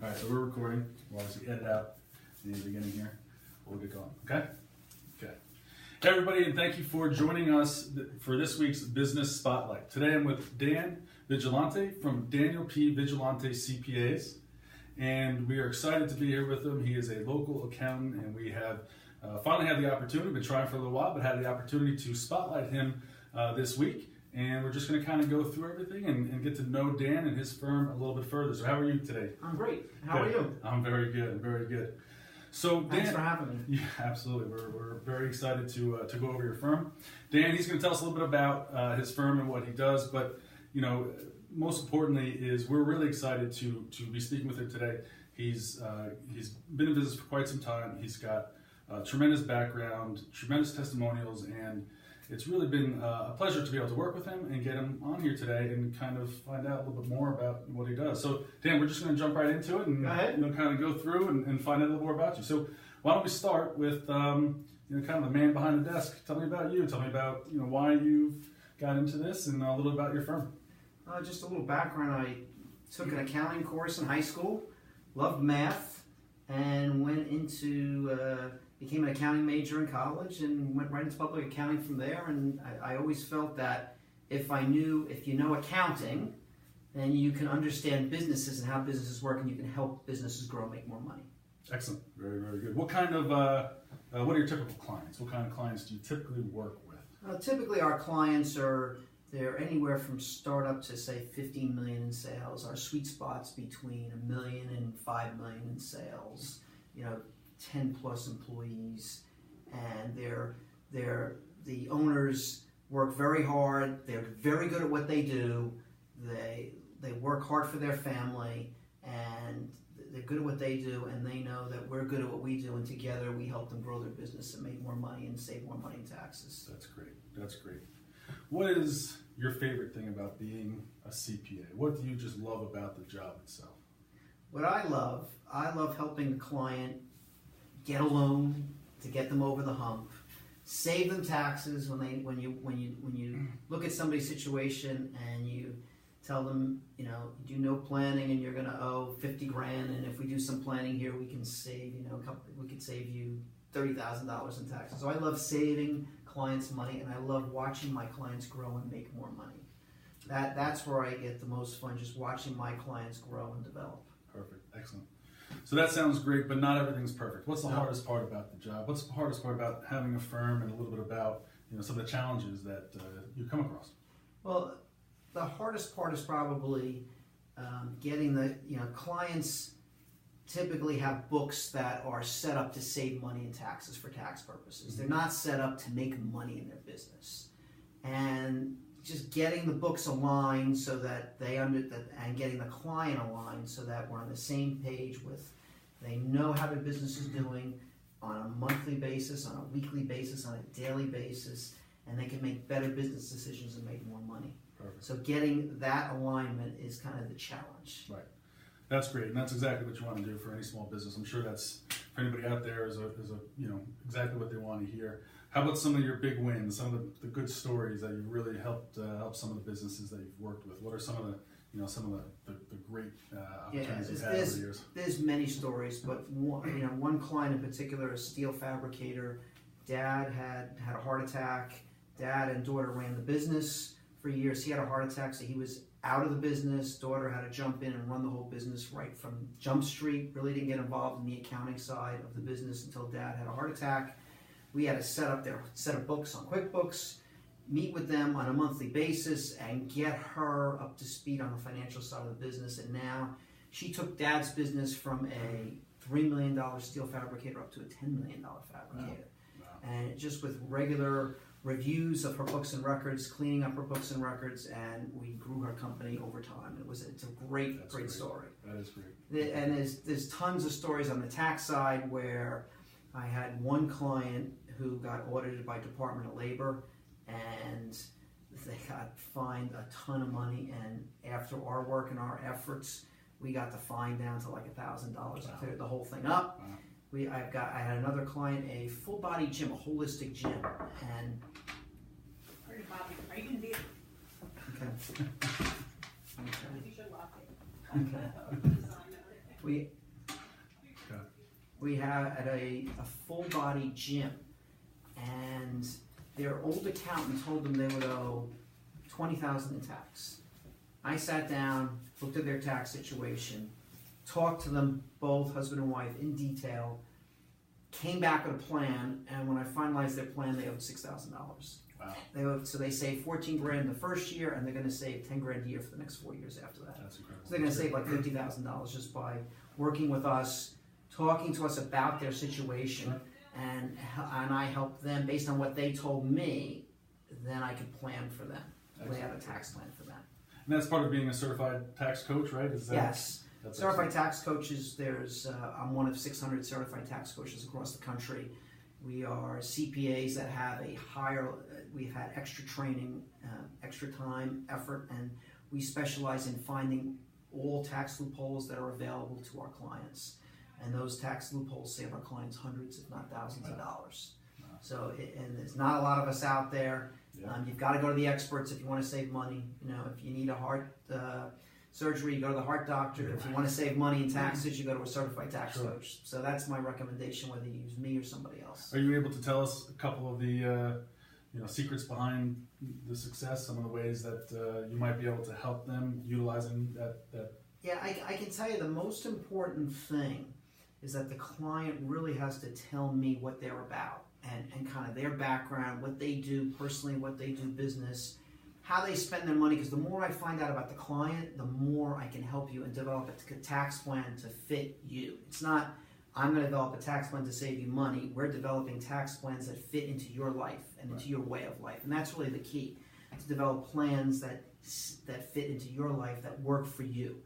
All right, so we're recording. We'll obviously edit out the beginning here. We'll get going, okay? Okay. Hey everybody, and thank you for joining us for this week's Business Spotlight. Today I'm with Dan Vigilante from Daniel P. Vigilante CPAs, and we are excited to be here with him. He is a local accountant, and we have finally had the opportunity, been trying for a little while, but had the opportunity to spotlight him this week. And we're just going to kind of go through everything and get to know Dan and his firm a little bit further. So how are you today? I'm great. How are you? I'm very good, very good. So Dan, thanks for having me. Yeah, absolutely. We're very excited to go over your firm. Dan, he's going to tell us a little bit about his firm and what he does. But you know, most importantly is we're really excited to be speaking with him today. He's been in business for quite some time. He's got tremendous background, tremendous testimonials, and it's really been a pleasure to be able to work with him and get him on here today and kind of find out a little bit more about what he does. So, Dan, we're just going to jump right into it and kind of go through and find out a little more about you. So, why don't we start with kind of the man behind the desk? Tell me about you. Tell me about why you got into this and a little about your firm. Just a little background. I took an accounting course in high school, loved math, and went into became an accounting major in college and went right into public accounting from there. And I always felt that if you know accounting, then you can understand businesses and how businesses work, and you can help businesses grow and make more money. Excellent. Very, very good. What kind of, what are your typical clients? What kind of clients do you typically work with? Typically our clients they're anywhere from startup to say 15 million in sales. Our sweet spot's between $1 million and $5 million in sales. 10 plus employees, and the owners work very hard. They're very good at what they do. They work hard for their family, and they're good at what they do, and they know that we're good at what we do, and together we help them grow their business and make more money and save more money in taxes. That's great. That's great. What is your favorite thing about being a CPA? What do you just love about the job itself? What I love helping the client get a loan to get them over the hump, save them taxes when you look at somebody's situation and you tell them, you do no planning and you're going to owe 50 grand, and if we do some planning here, we can save, we could save you $30,000 in taxes. So I love saving clients money, and I love watching my clients grow and make more money. That's where I get the most fun, just watching my clients grow and develop. Perfect. Excellent. So that sounds great, but not everything's perfect. What's the hardest part about the job? What's the hardest part about having a firm, and a little bit about some of the challenges that you come across? Well, the hardest part is probably getting the clients typically have books that are set up to save money in taxes for tax purposes. Mm-hmm. They're not set up to make money in their business, and just getting the books aligned so that and getting the client aligned so that we're on the same page they know how their business is doing on a monthly basis, on a weekly basis, on a daily basis, and they can make better business decisions and make more money. Perfect. So getting that alignment is kind of the challenge. Right. That's great, and that's exactly what you want to do for any small business. I'm sure that's, for anybody out there, is exactly what they want to hear. How about some of your big wins, some of the good stories that you've really helped help some of the businesses that you've worked with? What are some of the great opportunities you've had over the years? There's many stories, but one client in particular, a steel fabricator. Dad had a heart attack. Dad and daughter ran the business for years. He had a heart attack, so he was out of the business. Daughter had to jump in and run the whole business right from Jump Street. Really didn't get involved in the accounting side of the business until Dad had a heart attack. We had to set up their set of books on QuickBooks, meet with them on a monthly basis, and get her up to speed on the financial side of the business. And now she took Dad's business from a $3 million steel fabricator up to a $10 million fabricator. Wow. And just with regular reviews of her books and records, cleaning up her books and records, and we grew her company over time. It's a great story. That is great. And there's tons of stories on the tax side where I had one client who got audited by Department of Labor, and they got fined a ton of money, and after our work and our efforts, we got the fine down to like $1,000. Wow. I cleared the whole thing up. Wow. I had another client, a full body gym, a holistic gym, and are you going to be? Okay. You should lock it. Okay. We Okay. we had a full body gym, and their old accountant told them they would owe $20,000 in tax. I sat down, looked at their tax situation, talked to them both, husband and wife, in detail, came back with a plan, and when I finalized their plan, they owed $6,000. Wow. So they saved 14 grand the first year, and they're going to save 10 grand a year for the next 4 years after that. That's incredible. So they're going to save like $50,000 just by working with us, talking to us about their situation, Sure. and I help them based on what they told me. Then I could plan for them, lay out a tax plan for them. And that's part of being a certified tax coach, right? Is that, Yes. That's Certified tax coaches, I'm one of 600 certified tax coaches across the country. We are CPAs that have a higher, we've had extra training, extra time, effort, and we specialize in finding all tax loopholes that are available to our clients. And those tax loopholes save our clients hundreds, if not thousands of dollars. Wow. So, and there's not a lot of us out there. Yeah. You've got to go to the experts if you want to save money. You know, if you need a heart surgery, you go to the heart doctor. If you want to save money in taxes, you go to a certified tax Sure. coach. So that's my recommendation, whether you use me or somebody else. Are you able to tell us a couple of the secrets behind the success? Some of the ways that you might be able to help them utilizing that. Yeah, I can tell you the most important thing is that the client really has to tell me what they're about and kind of their background, what they do personally, what they do business, how they spend their money. Because the more I find out about the client, the more I can help you and develop a tax plan to fit you. It's not, I'm going to develop a tax plan to save you money. We're developing tax plans that fit into your life and into your way of life. And that's really the key, to develop plans that fit into your life, that work for you,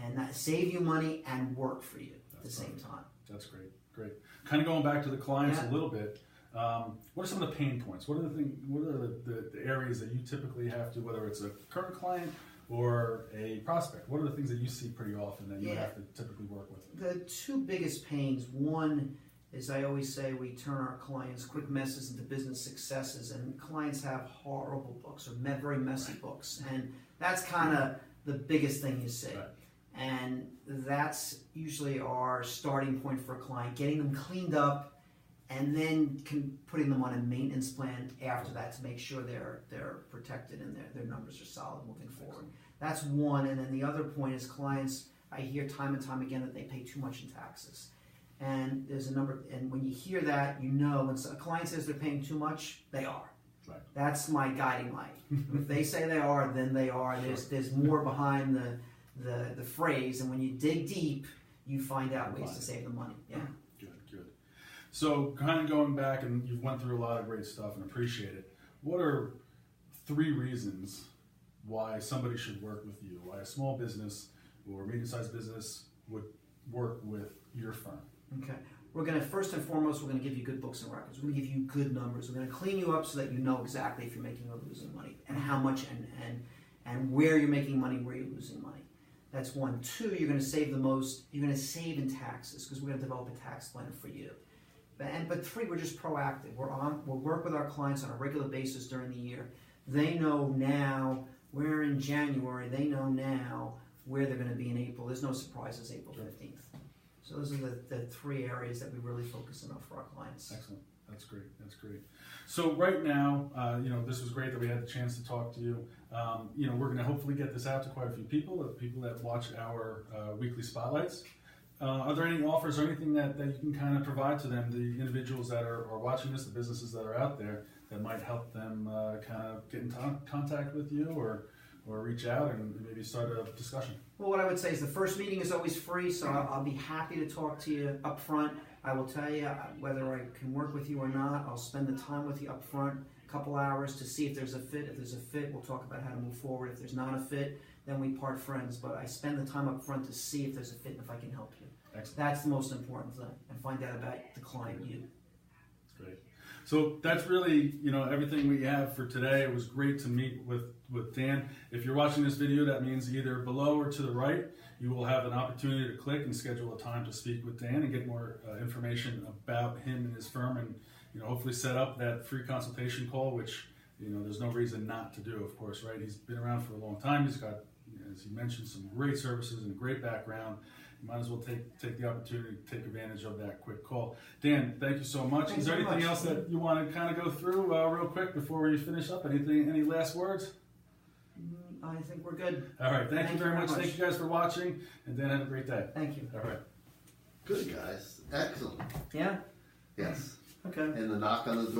and that save you money and work for you at the same time. That's great. Kind of going back to the clients a little bit. What are some of the pain points? What are the areas that you typically have to, whether it's a current client or a prospect? What are the things that you see pretty often that you have to typically work with? The two biggest pains, one is, I always say, we turn our clients' quick messes into business successes, and clients have horrible books or very messy books, and that's kind of the biggest thing you see. Right. And that's usually our starting point for a client, getting them cleaned up, and then putting them on a maintenance plan after that to make sure they're protected and their numbers are solid moving forward. That's one. And then the other point is, clients, I hear time and time again that they pay too much in taxes. And there's a number, and when you hear that, you know when a client says they're paying too much, they are. Right. That's my guiding light. If they say they are, then they are. There's more behind the phrase, and when you dig deep, you find out ways to save the money. Yeah. Good. So kind of going back, and you've went through a lot of great stuff and appreciate it. What are 3 reasons why somebody should work with you? Why a small business or medium-sized business would work with your firm? Okay. We're going to, first and foremost, we're going to give you good books and records. We're going to give you good numbers. We're going to clean you up so that you know exactly if you're making or losing money, and how much, and where you're making money, where you're losing money. That's 1. 2, you're going to save the most. You're going to save in taxes, because we're going to develop a tax plan for you. But 3, we're just proactive. We'll work with our clients on a regular basis during the year. They know now, we're in January, they know now where they're going to be in April. There's no surprises April 15th. So those are the 3 areas that we really focus on for our clients. Excellent. That's great. So right now, this was great that we had the chance to talk to you. We're going to hopefully get this out to quite a few people that watch our weekly spotlights. Are there any offers or anything that you can kind of provide to them, the individuals that are watching this, the businesses that are out there, that might help them kind of get in contact with you or reach out and maybe start a discussion? Well, what I would say is the first meeting is always free, so I'll be happy to talk to you up front. I will tell you whether I can work with you or not. I'll spend the time with you up front, a couple hours, to see if there's a fit. If there's a fit, we'll talk about how to move forward. If there's not a fit, then we part friends. But I spend the time up front to see if there's a fit and if I can help you. Excellent. That's the most important thing, and find out about the client, you. That's great. So that's really, everything we have for today. It was great to meet with Dan. If you're watching this video, that means either below or to the right, you will have an opportunity to click and schedule a time to speak with Dan and get more information about him and his firm, and hopefully set up that free consultation call, which there's no reason not to do, of course, right? He's been around for a long time. He's got, as he mentioned, some great services and a great background, might as well take the opportunity to take advantage of that quick call. Dan, thank you so much. Thanks Is there very anything much. else that you want to kind of go through real quick before we finish up? Any last words? I think we're good. All right, thank you very much. Thank you guys for watching, and Dan, have a great day. Thank you. All right. Good, guys. Excellent. Yeah? Yes. Okay. And the knock on the door.